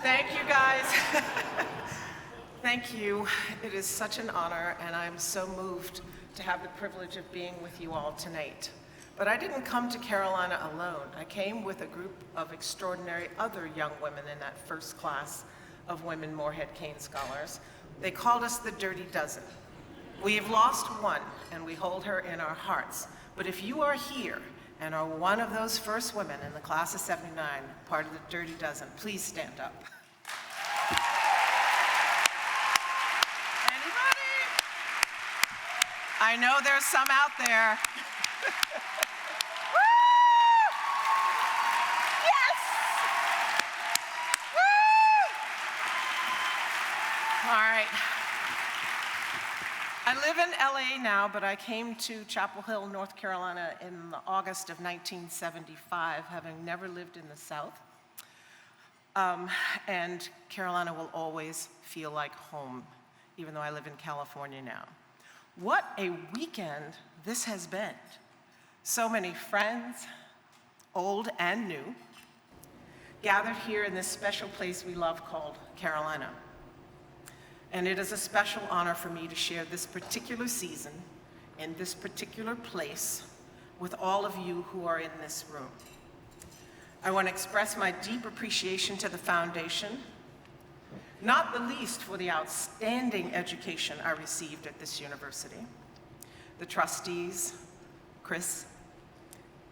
Thank you, guys. Thank you. It is such an honor, and I'm so moved to have the privilege of being with you all tonight. But I didn't come to Carolina alone. I came with a group of extraordinary other young women in that first class of women Morehead-Cain scholars. They called us the Dirty Dozen. We have lost one, and we hold her in our hearts. But if you are here and are one of those first women in the class of '79, part of the Dirty Dozen, please stand up. Anybody? I know there's some out there. Woo! Yes! Woo! All right. I live in LA now, but I came to Chapel Hill, North Carolina in August of 1975, having never lived in the South. And Carolina will always feel like home, even though I live in California now. What a weekend this has been. So many friends, old and new, gathered here in this special place we love called Carolina. And it is a special honor for me to share this particular season in this particular place with all of you who are in this room. I want to express my deep appreciation to the foundation, not the least for the outstanding education I received at this university, the trustees, Chris,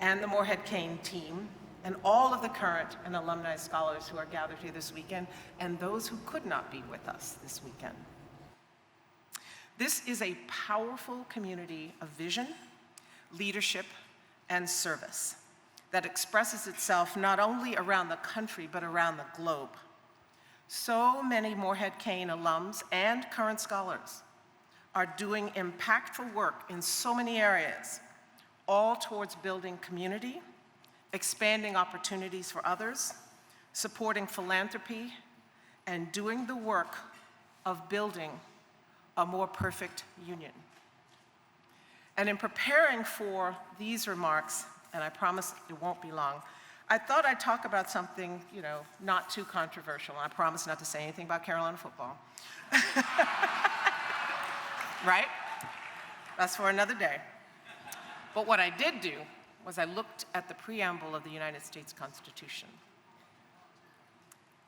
and the Morehead-Cain team, and all of the current and alumni scholars who are gathered here this weekend, and those who could not be with us this weekend. This is a powerful community of vision, leadership, and service that expresses itself not only around the country, but around the globe. So many Morehead-Cain alums and current scholars are doing impactful work in so many areas, all towards building community, expanding opportunities for others, supporting philanthropy, and doing the work of building a more perfect union. And in preparing for these remarks, and I promise it won't be long, I thought I'd talk about something, not too controversial. I promise not to say anything about Carolina football. Right? That's for another day. But what I did do was I looked at the preamble of the United States Constitution.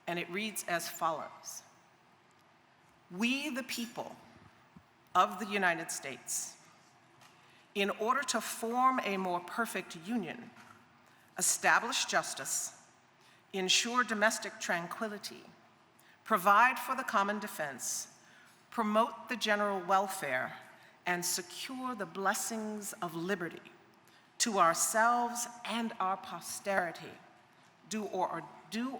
And it reads as follows: "We, the people of the United States, in order to form a more perfect union, establish justice, ensure domestic tranquility, provide for the common defense, promote the general welfare, and secure the blessings of liberty to ourselves and our posterity, do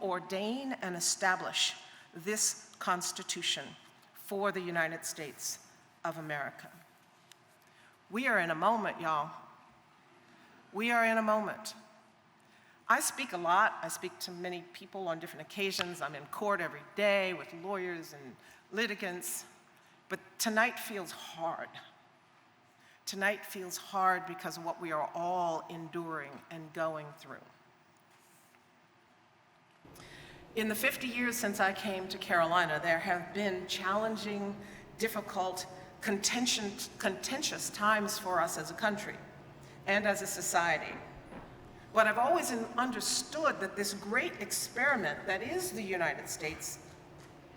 ordain and establish this Constitution for the United States of America." We are in a moment, y'all. We are in a moment. I speak a lot. I speak to many people on different occasions. I'm in court every day with lawyers and litigants. But tonight feels hard. Tonight feels hard because of what we are all enduring and going through. In the 50 years since I came to Carolina, there have been challenging, difficult, contentious times for us as a country and as a society. But I've always understood that this great experiment that is the United States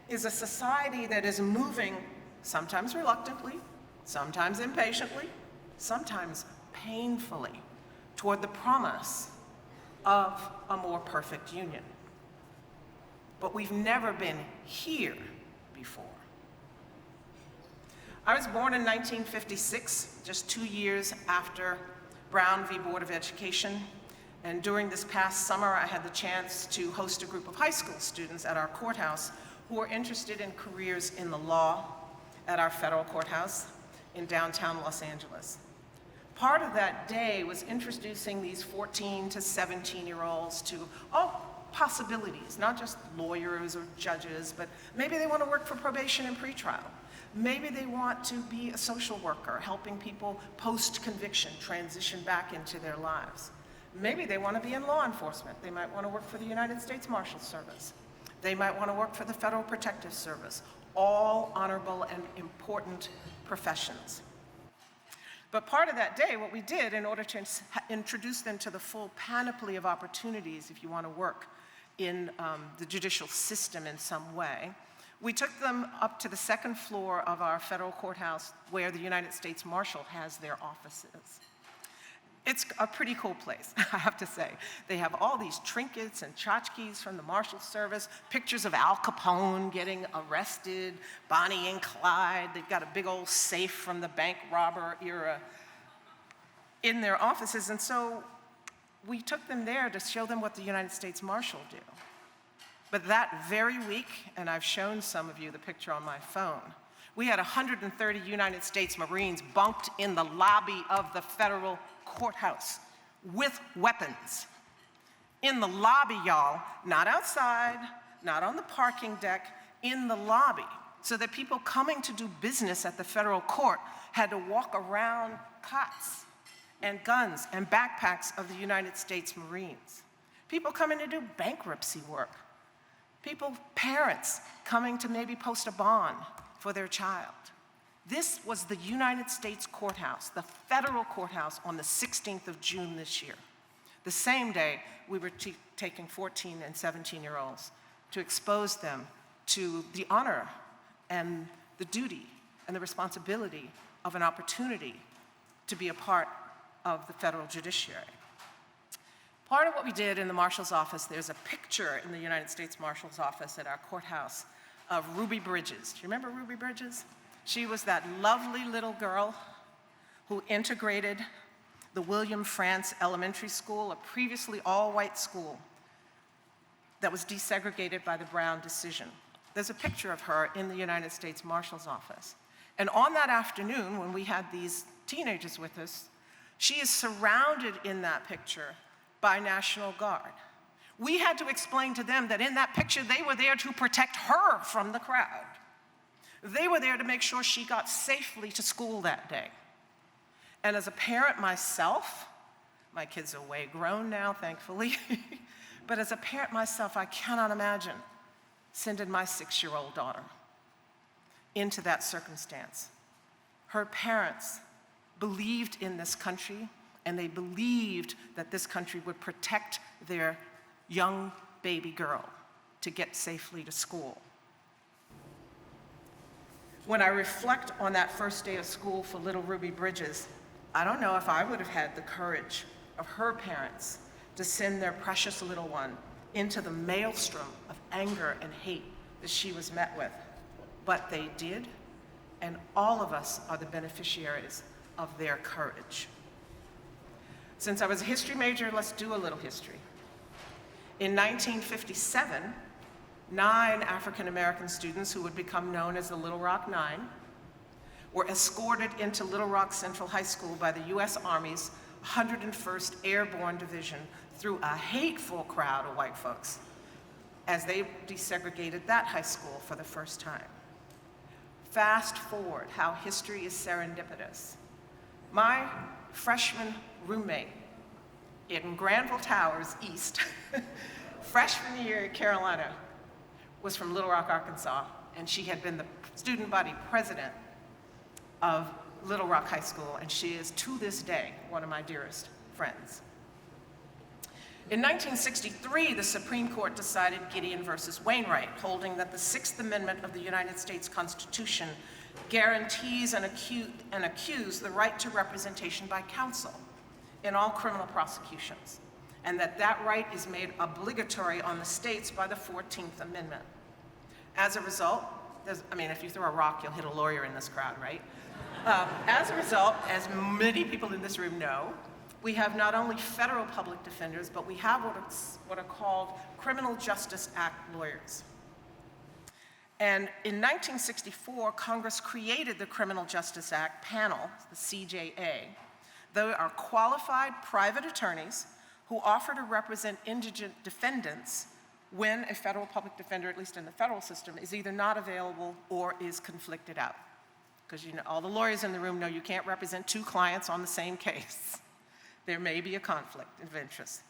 is a society that is moving, sometimes reluctantly, sometimes impatiently, sometimes painfully, toward the promise of a more perfect union. But we've never been here before. I was born in 1956, just 2 years after Brown v. Board of Education, and during this past summer, I had the chance to host a group of high school students at our courthouse who are interested in careers in the law at our federal courthouse in downtown Los Angeles. Part of that day was introducing these 14 to 17-year-olds to all possibilities, not just lawyers or judges, but maybe they want to work for probation and pretrial. Maybe they want to be a social worker, helping people post-conviction transition back into their lives. Maybe they want to be in law enforcement. They might want to work for the United States Marshal Service. They might want to work for the Federal Protective Service, all honorable and important professions. But part of that day, what we did in order to introduce them to the full panoply of opportunities if you want to work in the judicial system in some way, we took them up to the second floor of our federal courthouse where the United States Marshal has their offices. It's a pretty cool place, I have to say. They have all these trinkets and tchotchkes from the Marshal Service, pictures of Al Capone getting arrested, Bonnie and Clyde. They've got a big old safe from the bank robber era in their offices. And so we took them there to show them what the United States Marshal do. But that very week, and I've shown some of you the picture on my phone, we had 130 United States Marines bunked in the lobby of the federal courthouse with weapons. In the lobby, y'all, not outside, not on the parking deck, in the lobby, so that people coming to do business at the federal court had to walk around cots and guns and backpacks of the United States Marines. People coming to do bankruptcy work. Parents coming to maybe post a bond for their child. This was the United States Courthouse, the federal courthouse, on the 16th of June this year. The same day, we were taking 14 and 17-year-olds to expose them to the honor and the duty and the responsibility of an opportunity to be a part of the federal judiciary. Part of what we did in the Marshal's office, there's a picture in the United States Marshal's office at our courthouse of Ruby Bridges. Do you remember Ruby Bridges? She was that lovely little girl who integrated the William Frantz Elementary School, a previously all-white school that was desegregated by the Brown decision. There's a picture of her in the United States Marshal's office. And on that afternoon, when we had these teenagers with us, she is surrounded in that picture by National Guard. We had to explain to them that in that picture, they were there to protect her from the crowd. They were there to make sure she got safely to school that day. And as a parent myself, my kids are way grown now, thankfully, but as a parent myself, I cannot imagine sending my 6-year-old daughter into that circumstance. Her parents believed in this country, and they believed that this country would protect their young baby girl to get safely to school. When I reflect on that first day of school for little Ruby Bridges, I don't know if I would have had the courage of her parents to send their precious little one into the maelstrom of anger and hate that she was met with. But they did, and all of us are the beneficiaries of their courage. Since I was a history major, let's do a little history. In 1957, 9 African-American students who would become known as the Little Rock Nine were escorted into Little Rock Central High School by the U.S. Army's 101st Airborne Division through a hateful crowd of white folks as they desegregated that high school for the first time. Fast forward, how history is serendipitous. My freshman roommate in Granville Towers East, freshman year at Carolina, was from Little Rock, Arkansas, and she had been the student body president of Little Rock High School, and she is, to this day, one of my dearest friends. In 1963, the Supreme Court decided Gideon versus Wainwright, holding that the Sixth Amendment of the United States Constitution guarantees an accused the right to representation by counsel in all criminal prosecutions, and that right is made obligatory on the states by the 14th Amendment. As a result, if you throw a rock, you'll hit a lawyer in this crowd, right? As a result, as many people in this room know, we have not only federal public defenders, but we have what are called Criminal Justice Act lawyers. And in 1964, Congress created the Criminal Justice Act panel, the CJA. They are qualified private attorneys who offer to represent indigent defendants when a federal public defender, at least in the federal system, is either not available or is conflicted out. Because all the lawyers in the room know you can't represent 2 clients on the same case. There may be a conflict of interest.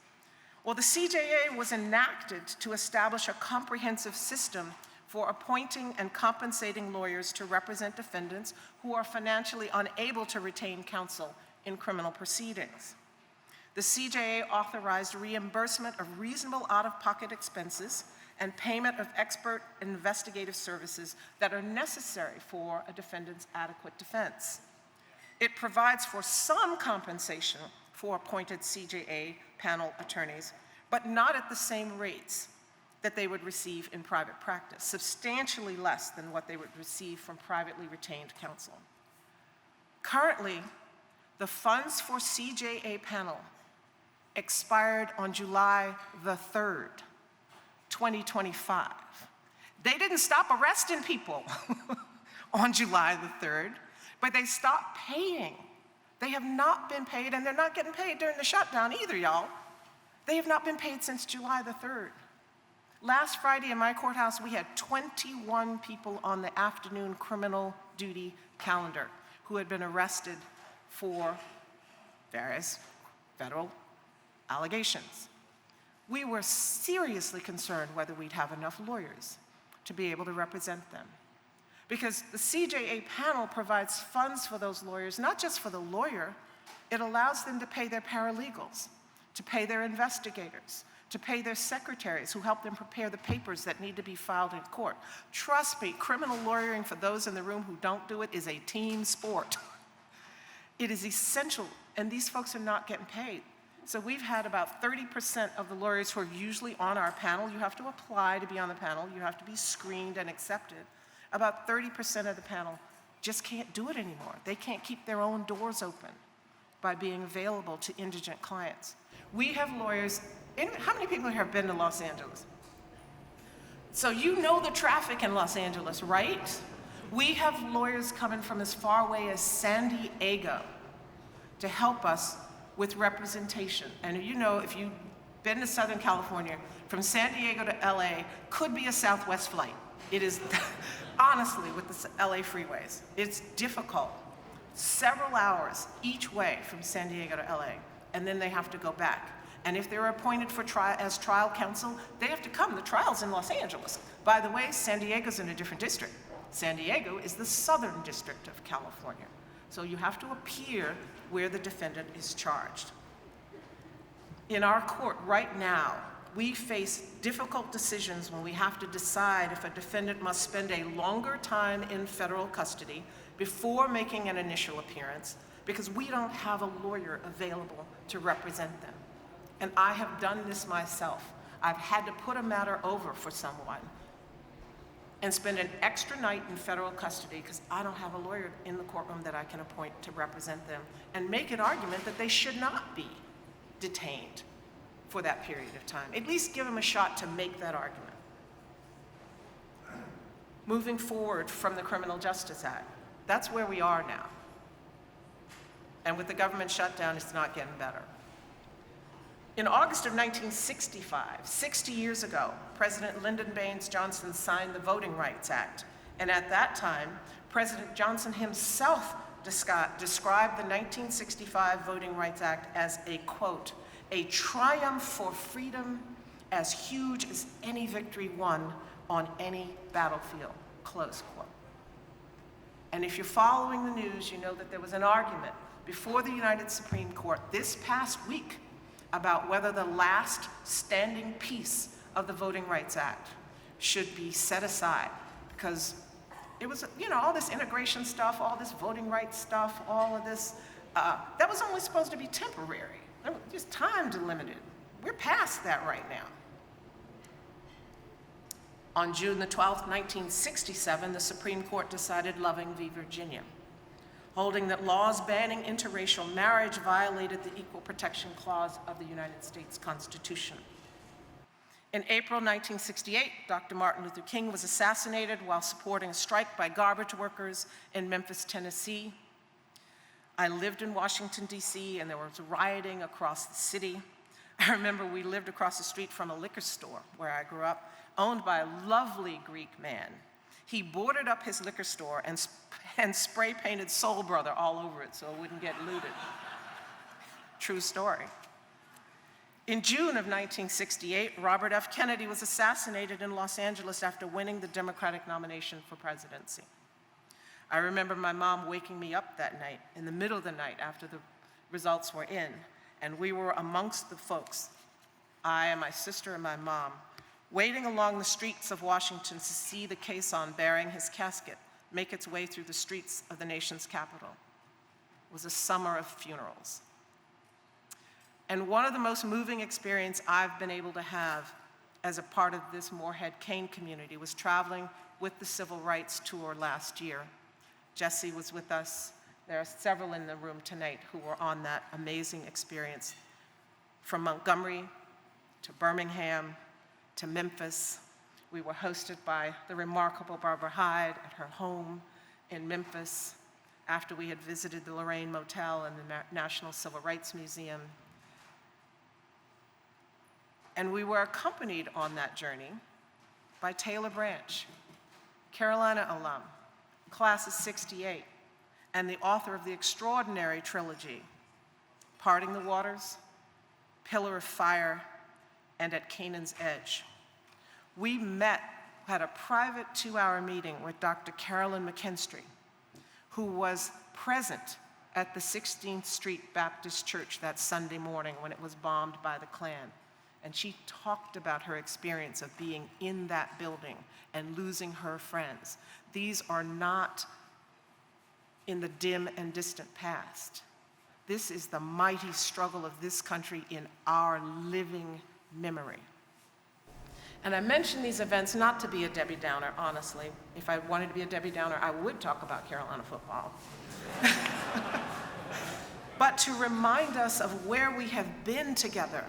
Well, the CJA was enacted to establish a comprehensive system for appointing and compensating lawyers to represent defendants who are financially unable to retain counsel in criminal proceedings. The CJA authorized reimbursement of reasonable out-of-pocket expenses and payment of expert investigative services that are necessary for a defendant's adequate defense. It provides for some compensation for appointed CJA panel attorneys, but not at the same rates that they would receive in private practice, substantially less than what they would receive from privately retained counsel. Currently, the funds for CJA panel expired on July the 3rd, 2025. They didn't stop arresting people on July the 3rd, but they stopped paying. They have not been paid, and they're not getting paid during the shutdown either, y'all. They have not been paid since July the 3rd. Last Friday in my courthouse, we had 21 people on the afternoon criminal duty calendar who had been arrested for various federal allegations. We were seriously concerned whether we'd have enough lawyers to be able to represent them. Because the CJA panel provides funds for those lawyers, not just for the lawyer, it allows them to pay their paralegals, to pay their investigators, to pay their secretaries who help them prepare the papers that need to be filed in court. Trust me, criminal lawyering, for those in the room who don't do it, is a team sport. It is essential, and these folks are not getting paid. So we've had about 30% of the lawyers who are usually on our panel. You have to apply to be on the panel. You have to be screened and accepted. About 30% of the panel just can't do it anymore. They can't keep their own doors open by being available to indigent clients. We have lawyers. How many people here have been to Los Angeles? So you know the traffic in Los Angeles, right? We have lawyers coming from as far away as San Diego to help us with representation. And you know, if you've been to Southern California, from San Diego to LA could be a Southwest flight. It is, honestly, with the LA freeways, it's difficult. Several hours each way from San Diego to LA, and then they have to go back. And if they're appointed for as trial counsel, they have to come. The trial's in Los Angeles. By the way, San Diego's in a different district. San Diego is the Southern District of California. So you have to appear where the defendant is charged. In our court right now, we face difficult decisions when we have to decide if a defendant must spend a longer time in federal custody before making an initial appearance, because we don't have a lawyer available to represent them. And I have done this myself. I've had to put a matter over for someone and spend an extra night in federal custody because I don't have a lawyer in the courtroom that I can appoint to represent them, and make an argument that they should not be detained for that period of time. At least give them a shot to make that argument. Moving forward from the Criminal Justice Act, that's where we are now. And with the government shutdown, it's not getting better. In August of 1965, 60 years ago, President Lyndon Baines Johnson signed the Voting Rights Act. And at that time, President Johnson himself described the 1965 Voting Rights Act as a, quote, a triumph for freedom as huge as any victory won on any battlefield, close quote. And if you're following the news, you know that there was an argument before the United Supreme Court this past week about whether the last standing piece of the Voting Rights Act should be set aside, because it was, you know, all this integration stuff, all this voting rights stuff, all of this, that was only supposed to be temporary. It was just time delimited. We're past that right now. On June the 12th, 1967, the Supreme Court decided Loving v. Virginia, holding that laws banning interracial marriage violated the Equal Protection Clause of the United States Constitution. In April 1968, Dr. Martin Luther King was assassinated while supporting a strike by garbage workers in Memphis, Tennessee. I lived in Washington, D.C., and there was rioting across the city. I remember we lived across the street from a liquor store where I grew up, owned by a lovely Greek man. He boarded up his liquor store and spray painted Soul Brother all over it so it wouldn't get looted. True story. In June of 1968, Robert F. Kennedy was assassinated in Los Angeles after winning the Democratic nomination for presidency. I remember my mom waking me up that night, in the middle of the night after the results were in, and we were amongst the folks, I and my sister and my mom, waiting along the streets of Washington to see the caisson bearing his casket make its way through the streets of the nation's capital. It was a summer of funerals. And one of the most moving experiences I've been able to have as a part of this Morehead-Cain community was traveling with the Civil Rights Tour last year. Jesse was with us. There are several in the room tonight who were on that amazing experience. From Montgomery to Birmingham to Memphis, we were hosted by the remarkable Barbara Hyde at her home in Memphis after we had visited the Lorraine Motel and the National Civil Rights Museum. And we were accompanied on that journey by Taylor Branch, Carolina alum, class of '68, and the author of the extraordinary trilogy, Parting the Waters, Pillar of Fire, and At Canaan's Edge. We had a private 2-hour meeting with Dr. Carolyn McKinstry, who was present at the 16th Street Baptist Church that Sunday morning when it was bombed by the Klan. And she talked about her experience of being in that building and losing her friends. These are not in the dim and distant past. This is the mighty struggle of this country in our living memory. And I mention these events not to be a Debbie Downer, honestly. If I wanted to be a Debbie Downer, I would talk about Carolina football. But to remind us of where we have been together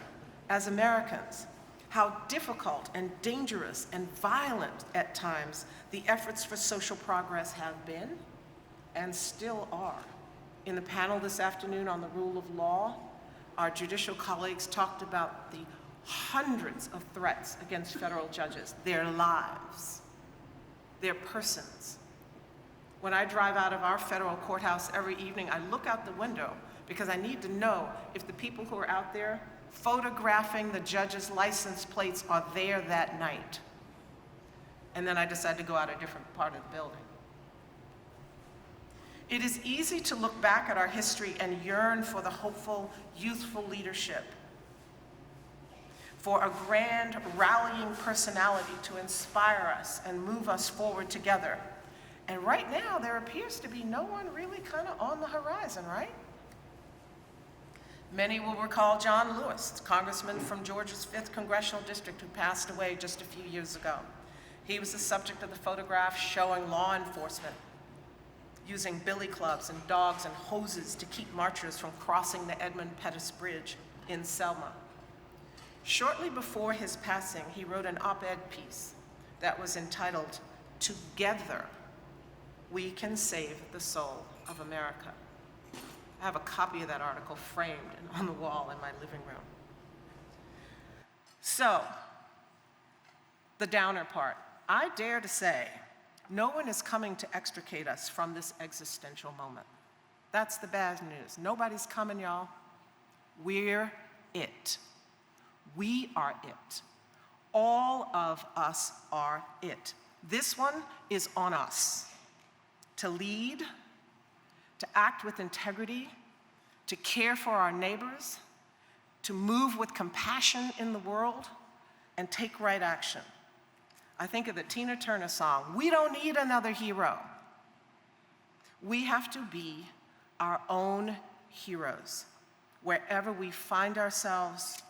as Americans, how difficult and dangerous and violent at times the efforts for social progress have been and still are. In the panel this afternoon on the rule of law, our judicial colleagues talked about the hundreds of threats against federal judges, their lives, their persons. When I drive out of our federal courthouse every evening, I look out the window because I need to know if the people who are out there photographing the judges' license plates are there that night. And then I decide to go out a different part of the building. It is easy to look back at our history and yearn for the hopeful, youthful leadership, for a grand rallying personality to inspire us and move us forward together. And right now, there appears to be no one really kind of on the horizon, right? Many will recall John Lewis, congressman from Georgia's 5th Congressional District who passed away just a few years ago. He was the subject of the photograph showing law enforcement using billy clubs and dogs and hoses to keep marchers from crossing the Edmund Pettus Bridge in Selma. Shortly before his passing, he wrote an op-ed piece that was entitled, "Together We Can Save the Soul of America." I have a copy of that article framed and on the wall in my living room. So, the downer part. I dare to say, no one is coming to extricate us from this existential moment. That's the bad news. Nobody's coming, y'all. We're it. We are it. All of us are it. This one is on us. To lead, to act with integrity, to care for our neighbors, to move with compassion in the world, and take right action. I think of the Tina Turner song, "We don't need another hero." We have to be our own heroes wherever we find ourselves,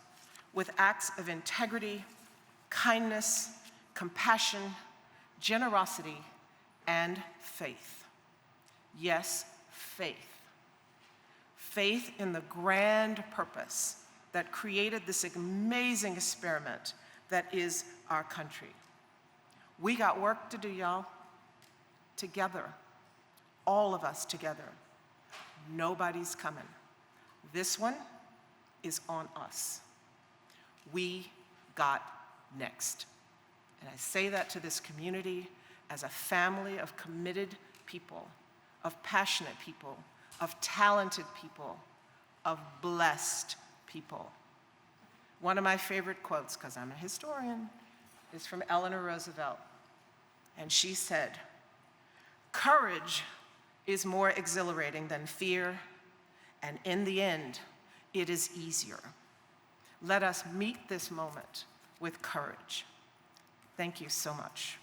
with acts of integrity, kindness, compassion, generosity, and faith. Yes, faith. Faith in the grand purpose that created this amazing experiment that is our country. We got work to do, y'all. Together. All of us together. Nobody's coming. This one is on us. We got next. And I say that to this community as a family of committed people, of passionate people, of talented people, of blessed people. One of my favorite quotes, because I'm a historian, is from Eleanor Roosevelt. And she said, "Courage is more exhilarating than fear, and in the end, it is easier. Let us meet this moment with courage." Thank you so much.